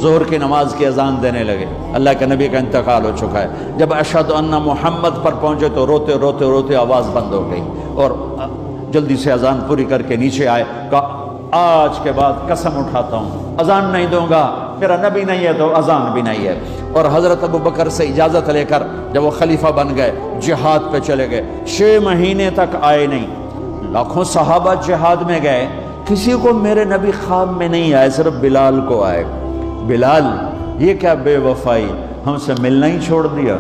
ظہر کی نماز کی اذان دینے لگے، اللہ کے نبی کا انتقال ہو چکا ہے۔ جب اشہد ان محمد پر پہنچے تو روتے روتے روتے آواز بند ہو گئی، اور جلدی سے اذان پوری کر کے نیچے آئے، کہا آج کے بعد قسم اٹھاتا ہوں اذان نہیں دوں گا، میرا نبی نہیں ہے تو اذان بھی نہیں ہے۔ اور حضرت ابو بکر سے اجازت لے کر جب وہ خلیفہ بن گئے، جہاد پہ چلے گئے، 6 مہینے تک آئے نہیں۔ لاکھوں صحابہ جہاد میں گئے، کسی کو میرے نبی خواب میں نہیں آئے، صرف بلال کو آئے۔ بلال یہ کیا بے وفائی، ہم سے ملنا ہی چھوڑ دیا،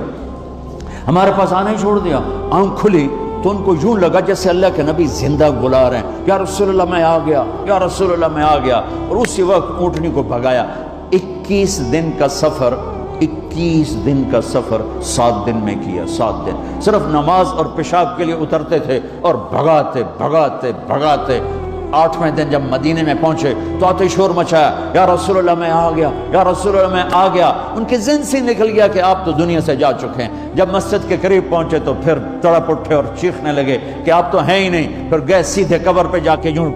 ہمارے پاس آنا ہی چھوڑ دیا۔ آنکھ کھلی تو ان کو یوں لگا جیسے اللہ کے نبی زندہ بلا رہے ہیں، یا رسول اللہ میں آ گیا، یا رسول اللہ میں آ گیا، اور اسی وقت اونٹنی کو بھگایا۔ 21 دن کا سفر 7 دن میں کیا، 7 دن صرف نماز اور پیشاب کے لیے اترتے تھے اور بھگاتے بھگاتے بھگاتے 8ویں دن جب مدینے میں پہنچے تو آتے شور مچایا، یا رسول اللہ میں آ گیا، یا رسول اللہ میں آ گیا۔ ان کے ذہن سے نکل گیا کہ آپ تو دنیا سے جا چکے ہیں۔ جب مسجد کے قریب پہنچے تو پھر تڑپ اٹھے اور چیخنے لگے کہ آپ تو ہیں ہی نہیں۔ پھر گئے سیدھے قبر پہ جا کے یوں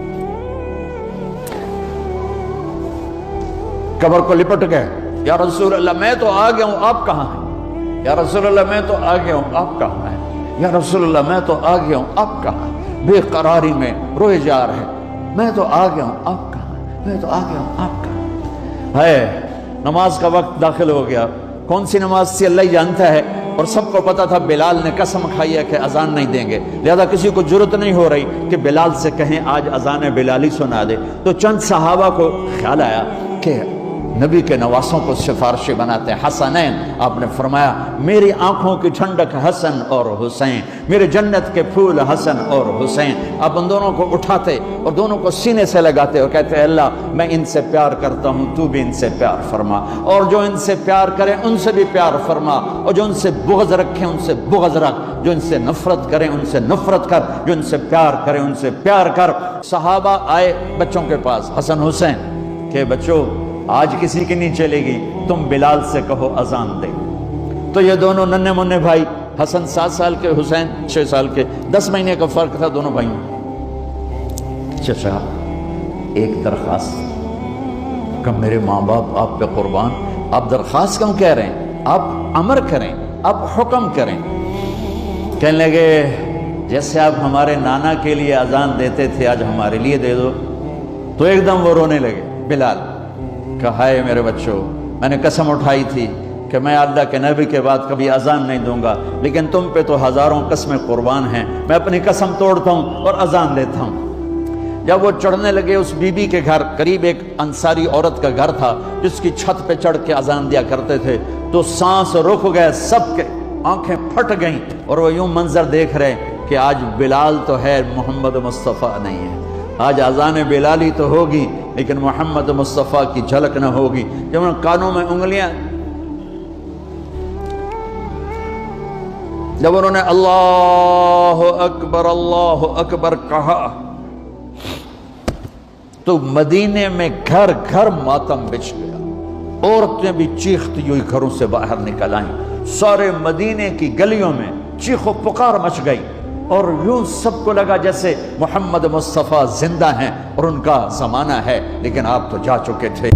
قبر کو لپٹ گئے، یا رسول اللہ میں تو آ گیا ہوں، آپ کہاں ہیں؟ یا رسول اللہ میں تو آ گیا ہوں، آپ کہاں ہیں؟ یا رسول اللہ میں تو آ گیا ہوں، آپ کہاں ہیں؟ بے قراری میں روئے جا رہے، میں تو آ گیا ہوں، آپ کہاں ہیں؟ میں تو آ گیا ہوں، آپ کہاں ہیں؟ نماز کا وقت داخل ہو گیا، کون سی نماز تھی اللہ ہی جانتا ہے، اور سب کو پتا تھا بلال نے قسم کھائی ہے کہ اذان نہیں دیں گے، لہذا کسی کو جرت نہیں ہو رہی کہ بلال سے کہیں آج اذان بلالی سنا دے۔ تو چند صحابہ کو خیال آیا کہ نبی کے نواسوں کو سفارشی بناتے ہیں، حسنین، آپ نے فرمایا میری آنکھوں کی ٹھنڈک حسن اور حسین، میرے جنت کے پھول حسن اور حسین۔ آپ ان دونوں کو اٹھاتے اور دونوں کو سینے سے لگاتے اور کہتے ہیں اللہ میں ان سے پیار کرتا ہوں، تو بھی ان سے پیار فرما، اور جو ان سے پیار کرے ان سے بھی پیار فرما، اور جو ان سے بغض رکھے ان سے بغض رکھ، جو ان سے نفرت کرے ان سے نفرت کر، جو ان سے پیار کرے ان سے پیار کر۔ صحابہ آئے بچوں کے پاس، حسن حسین، کہ بچوں آج کسی کی نہیں چلے گی، تم بلال سے کہو اذان دے۔ تو یہ دونوں ننھے منھے بھائی، حسن 7 سال کے، حسین 6 سال کے، 10 مہینے کا فرق تھا دونوں بھائیوں۔ چچا ایک درخواست، کہ میرے ماں باپ آپ پہ قربان، آپ درخواست کیوں کہہ رہے ہیں؟ آپ امر کریں، آپ حکم کریں۔ کہنے لگے جیسے آپ ہمارے نانا کے لیے اذان دیتے تھے آج ہمارے لیے دے دو۔ تو ایک دم وہ رونے لگے بلال، کہا ہے میرے بچوں میں نے قسم اٹھائی تھی کہ میں اللہ کے نبی کے بعد کبھی اذان نہیں دوں گا، لیکن تم پہ تو ہزاروں قسمیں قربان ہیں، میں اپنی قسم توڑتا ہوں اور اذان دیتا ہوں۔ جب وہ چڑھنے لگے اس بی بی کے گھر، قریب ایک انصاری عورت کا گھر تھا جس کی چھت پہ چڑھ کے اذان دیا کرتے تھے، تو سانس رک گئے سب کے، آنکھیں پھٹ گئیں، اور وہ یوں منظر دیکھ رہے کہ آج بلال تو ہے، محمد مصطفیٰ نہیں ہے۔ آج اذان بلالی تو ہوگی لیکن محمد مصطفیٰ کی جھلک نہ ہوگی۔ جب ان کانوں میں انگلیاں، جب انہوں نے اللہ اکبر کہا تو مدینے میں گھر گھر ماتم بچھ گیا، عورتیں بھی چیختی ہوئی گھروں سے باہر نکل آئیں، سارے مدینے کی گلیوں میں چیخ و پکار مچ گئی، اور یوں سب کو لگا جیسے محمد مصطفیٰ زندہ ہیں اور ان کا زمانہ ہے، لیکن آپ تو جا چکے تھے۔